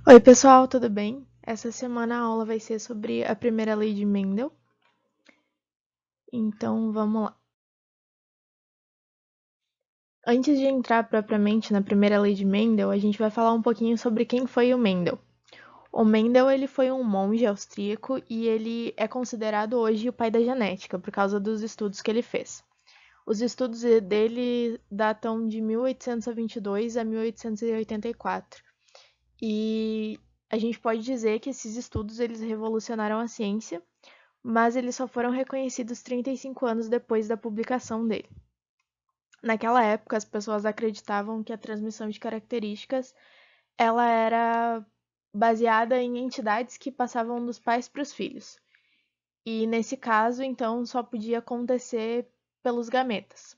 Oi, pessoal, tudo bem? Essa semana a aula vai ser sobre a primeira lei de Mendel. Então, vamos lá. Antes de entrar propriamente na primeira lei de Mendel, a gente vai falar um pouquinho sobre quem foi o Mendel. O Mendel, ele foi um monge austríaco e ele é considerado hoje o pai da genética por causa dos estudos que ele fez. Os estudos dele datam de 1822 a 1884. E a gente pode dizer que esses estudos eles revolucionaram a ciência, mas eles só foram reconhecidos 35 anos depois da publicação dele. Naquela época, as pessoas acreditavam que a transmissão de características ela era baseada em entidades que passavam dos pais para os filhos. E nesse caso, então, só podia acontecer pelos gametas.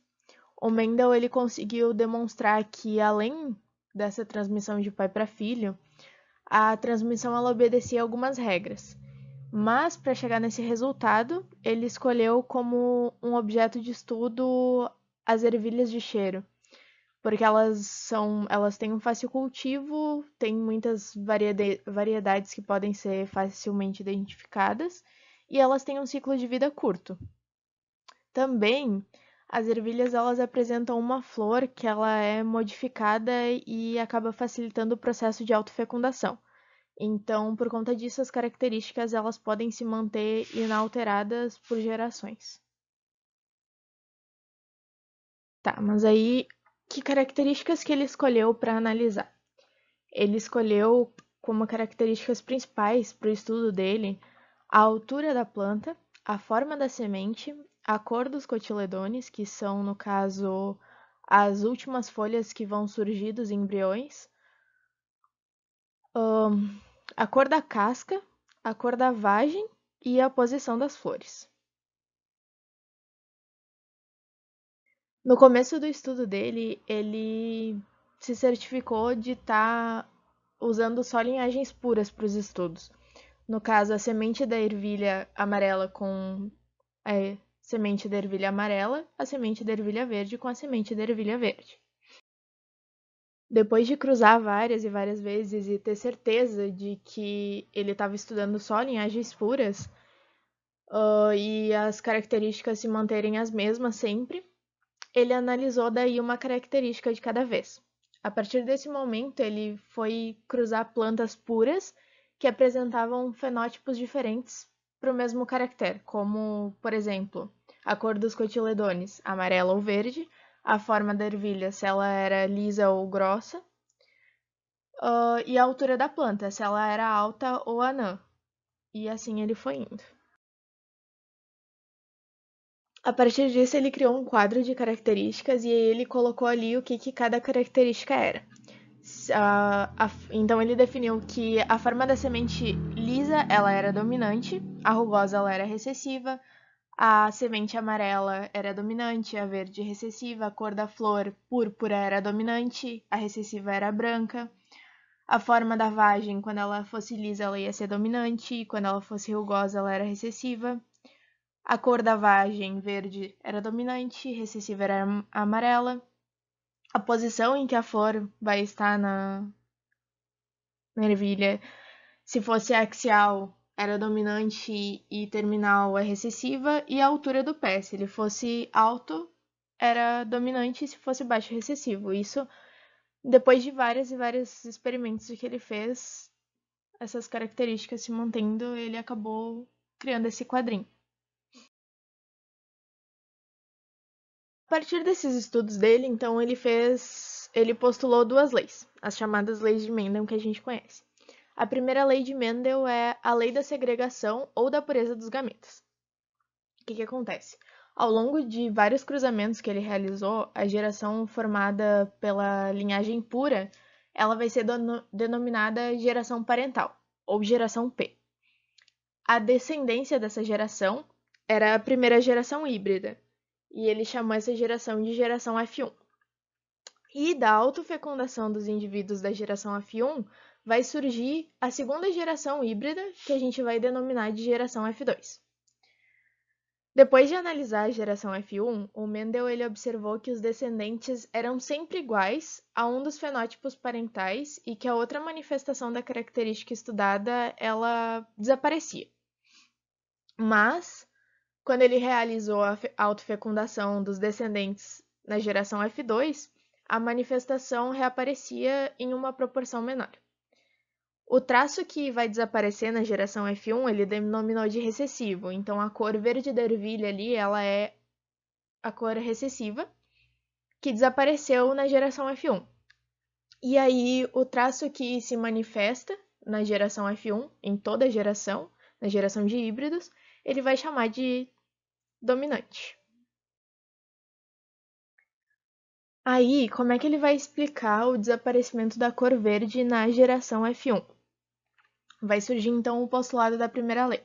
O Mendel ele conseguiu demonstrar que além dessa transmissão de pai para filho, a transmissão ela obedecia a algumas regras. Mas, para chegar nesse resultado, ele escolheu como um objeto de estudo as ervilhas de cheiro, porque elas têm um fácil cultivo, têm muitas variedades que podem ser facilmente identificadas, e elas têm um ciclo de vida curto. Também, as ervilhas elas apresentam uma flor que ela é modificada e acaba facilitando o processo de autofecundação. Então, por conta disso, as características elas podem se manter inalteradas por gerações. Tá, mas aí que características que ele escolheu para analisar? Ele escolheu como características principais para o estudo dele a altura da planta, a forma da semente, a cor dos cotiledones, que são, no caso, as últimas folhas que vão surgir dos embriões, a cor da casca, a cor da vagem e a posição das flores. No começo do estudo dele, ele se certificou de estar usando só linhagens puras para os estudos. No caso, a semente da ervilha amarela com a semente da ervilha amarela, a semente da ervilha verde com a semente da ervilha verde. Depois de cruzar várias e várias vezes e ter certeza de que ele estava estudando só linhagens puras, e as características se manterem as mesmas sempre, ele analisou daí uma característica de cada vez. A partir desse momento, ele foi cruzar plantas puras que apresentavam fenótipos diferentes para o mesmo caractere, como, por exemplo, a cor dos cotiledones, amarela ou verde, a forma da ervilha, se ela era lisa ou grossa, e a altura da planta, se ela era alta ou anã. E assim ele foi indo. A partir disso, ele criou um quadro de características e ele colocou ali o que cada característica era. Então ele definiu que a forma da semente lisa ela era dominante, a rugosa ela era recessiva, a semente amarela era dominante, a verde recessiva, a cor da flor púrpura era dominante, a recessiva era branca. A forma da vagem, quando ela fosse lisa, ela ia ser dominante, e quando ela fosse rugosa, ela era recessiva. A cor da vagem, verde, era dominante, recessiva era amarela. A posição em que a flor vai estar na ervilha, se fosse axial, era dominante e terminal é recessiva, e a altura do pé, se ele fosse alto, era dominante, e se fosse baixo, recessivo. Isso depois de vários e vários experimentos que ele fez, essas características se mantendo, ele acabou criando esse quadrinho. A partir desses estudos dele, então, ele postulou duas leis, as chamadas leis de Mendel que a gente conhece. A primeira lei de Mendel é a lei da segregação ou da pureza dos gametas. O que acontece? Ao longo de vários cruzamentos que ele realizou, a geração formada pela linhagem pura, ela vai ser denominada geração parental, ou geração P. A descendência dessa geração era a primeira geração híbrida, e ele chamou essa geração de geração F1. E da autofecundação dos indivíduos da geração F1 vai surgir a segunda geração híbrida, que a gente vai denominar de geração F2. Depois de analisar a geração F1, o Mendel ele observou que os descendentes eram sempre iguais a um dos fenótipos parentais e que a outra manifestação da característica estudada ela desaparecia. Mas, quando ele realizou a autofecundação dos descendentes na geração F2, a manifestação reaparecia em uma proporção menor. O traço que vai desaparecer na geração F1, ele denominou de recessivo. Então, a cor verde da ervilha ali, ela é a cor recessiva, que desapareceu na geração F1. E aí, o traço que se manifesta na geração F1, em toda a geração, na geração de híbridos, ele vai chamar de dominante. Aí, como é que ele vai explicar o desaparecimento da cor verde na geração F1? Vai surgir então o postulado da primeira lei.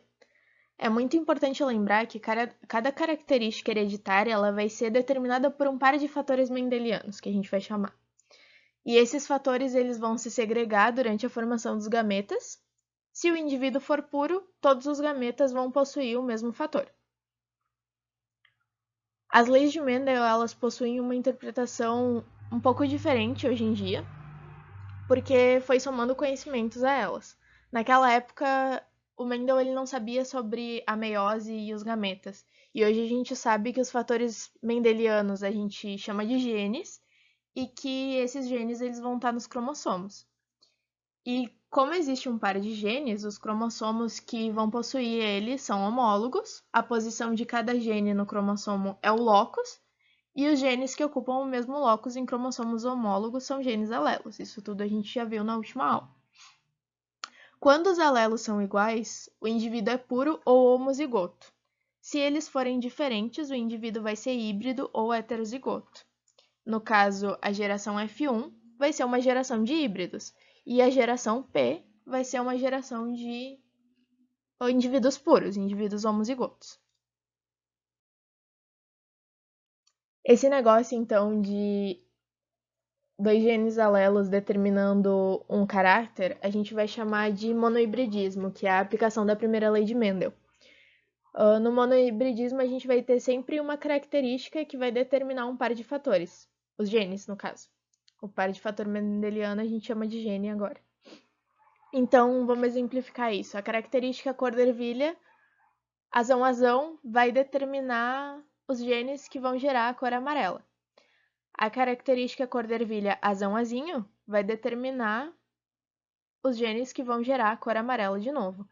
É muito importante lembrar que cada característica hereditária ela vai ser determinada por um par de fatores mendelianos, que a gente vai chamar. E esses fatores eles vão se segregar durante a formação dos gametas. Se o indivíduo for puro, todos os gametas vão possuir o mesmo fator. As leis de Mendel elas possuem uma interpretação um pouco diferente hoje em dia, porque foi somando conhecimentos a elas. Naquela época, o Mendel ele não sabia sobre a meiose e os gametas. E hoje a gente sabe que os fatores mendelianos a gente chama de genes e que esses genes eles vão estar nos cromossomos. E como existe um par de genes, os cromossomos que vão possuir eles são homólogos. A posição de cada gene no cromossomo é o locus, e os genes que ocupam o mesmo locus em cromossomos homólogos são genes alelos. Isso tudo a gente já viu na última aula. Quando os alelos são iguais, o indivíduo é puro ou homozigoto. Se eles forem diferentes, o indivíduo vai ser híbrido ou heterozigoto. No caso, a geração F1 vai ser uma geração de híbridos e a geração P vai ser uma geração de indivíduos puros, indivíduos homozigotos. Esse negócio, então, de dois genes alelos determinando um caráter, a gente vai chamar de monohibridismo, que é a aplicação da primeira lei de Mendel. No monohibridismo, a gente vai ter sempre uma característica que vai determinar um par de fatores, os genes, no caso. O par de fator mendeliano a gente chama de gene agora. Então, vamos exemplificar isso. A característica cor da ervilha, azão-azão, vai determinar os genes que vão gerar a cor amarela. A característica cor da ervilha azão-azinho vai determinar os genes que vão gerar a cor amarela de novo.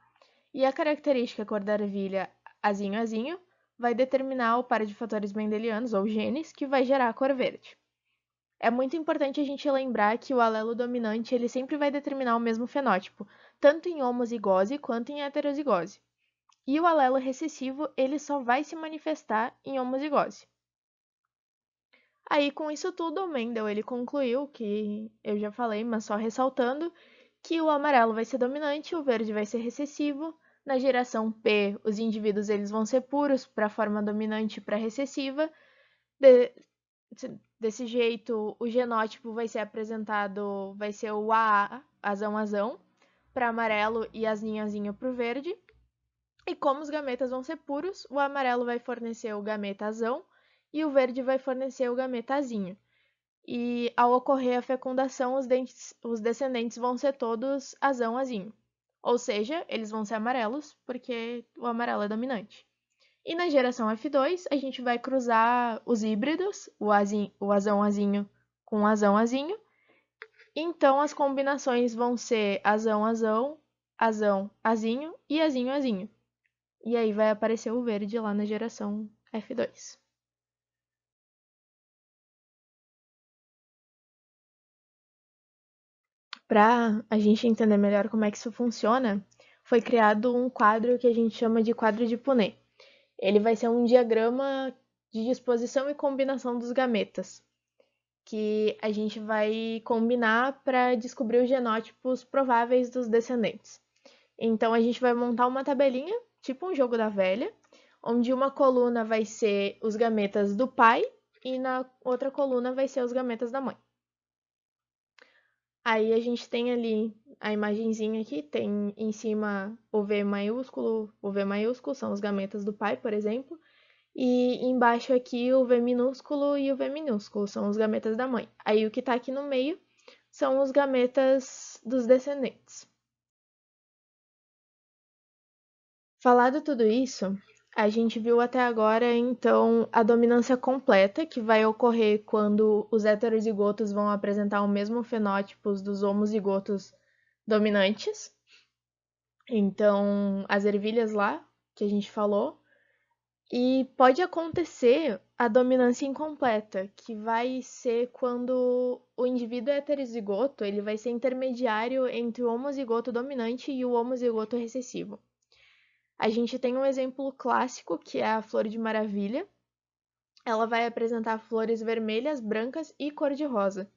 E a característica cor da ervilha azinho-azinho vai determinar o par de fatores mendelianos, ou genes, que vai gerar a cor verde. É muito importante a gente lembrar que o alelo dominante ele sempre vai determinar o mesmo fenótipo, tanto em homozigose quanto em heterozigose. E o alelo recessivo ele só vai se manifestar em homozigose. Aí, com isso tudo, o Mendel ele concluiu, que eu já falei, mas só ressaltando, que o amarelo vai ser dominante, o verde vai ser recessivo. Na geração P, os indivíduos eles vão ser puros para a forma dominante e para recessiva. Desse jeito, o genótipo vai ser apresentado, vai ser o AA, azão-azão, para amarelo e azinho-azinho para o verde. E como os gametas vão ser puros, o amarelo vai fornecer o gameta azão e o verde vai fornecer o gameta azinho. E ao ocorrer a fecundação, os descendentes vão ser todos azão-azinho. Ou seja, eles vão ser amarelos, porque o amarelo é dominante. E na geração F2, a gente vai cruzar os híbridos, o azão-azinho com o azão-azinho. Então, as combinações vão ser azão-azão, azão-azinho e azinho-azinho. E aí vai aparecer o verde lá na geração F2. Para a gente entender melhor como é que isso funciona, foi criado um quadro que a gente chama de quadro de Punnett. Ele vai ser um diagrama de disposição e combinação dos gametas, que a gente vai combinar para descobrir os genótipos prováveis dos descendentes. Então a gente vai montar uma tabelinha, tipo um jogo da velha, onde uma coluna vai ser os gametas do pai e na outra coluna vai ser os gametas da mãe. Aí a gente tem ali a imagenzinha aqui, tem em cima o V maiúsculo são os gametas do pai, por exemplo, E embaixo aqui o V minúsculo e o V minúsculo são os gametas da mãe. Aí o que está aqui no meio são os gametas dos descendentes. Falado tudo isso, a gente viu até agora, então, a dominância completa, que vai ocorrer quando os heterozigotos vão apresentar o mesmo fenótipo dos homozigotos dominantes. Então, as ervilhas lá, que a gente falou. E pode acontecer a dominância incompleta, que vai ser quando o indivíduo heterozigoto, ele vai ser intermediário entre o homozigoto dominante e o homozigoto recessivo. A gente tem um exemplo clássico, que é a flor de maravilha. Ela vai apresentar flores vermelhas, brancas e cor-de-rosa.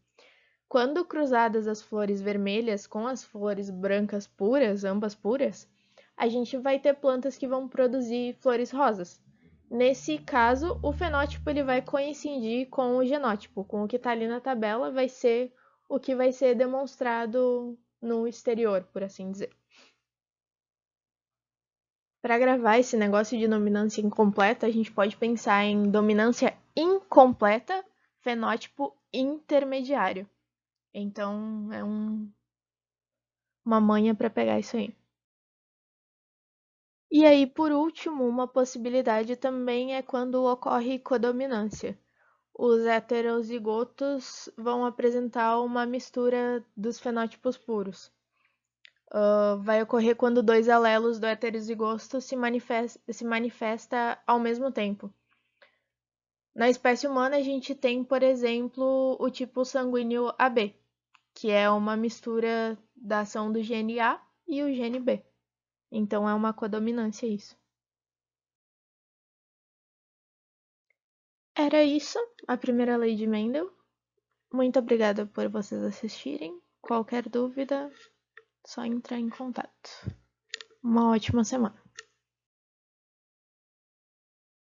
Quando cruzadas as flores vermelhas com as flores brancas puras, ambas puras, a gente vai ter plantas que vão produzir flores rosas. Nesse caso, o fenótipo ele vai coincidir com o genótipo, com o que está ali na tabela, vai ser o que vai ser demonstrado no exterior, por assim dizer. Para gravar esse negócio de dominância incompleta, a gente pode pensar em dominância incompleta, fenótipo intermediário. Então, é uma manha para pegar isso aí. E aí, por último, uma possibilidade também é quando ocorre codominância. Os heterozigotos vão apresentar uma mistura dos fenótipos puros. Vai ocorrer quando dois alelos do heterozigoto se manifesta ao mesmo tempo. Na espécie humana, a gente tem, por exemplo, o tipo sanguíneo AB, que é uma mistura da ação do gene A e o gene B. Então, é uma codominância isso. Era isso, a primeira lei de Mendel. Muito obrigada por vocês assistirem. Qualquer dúvida, só entrar em contato. Uma ótima semana.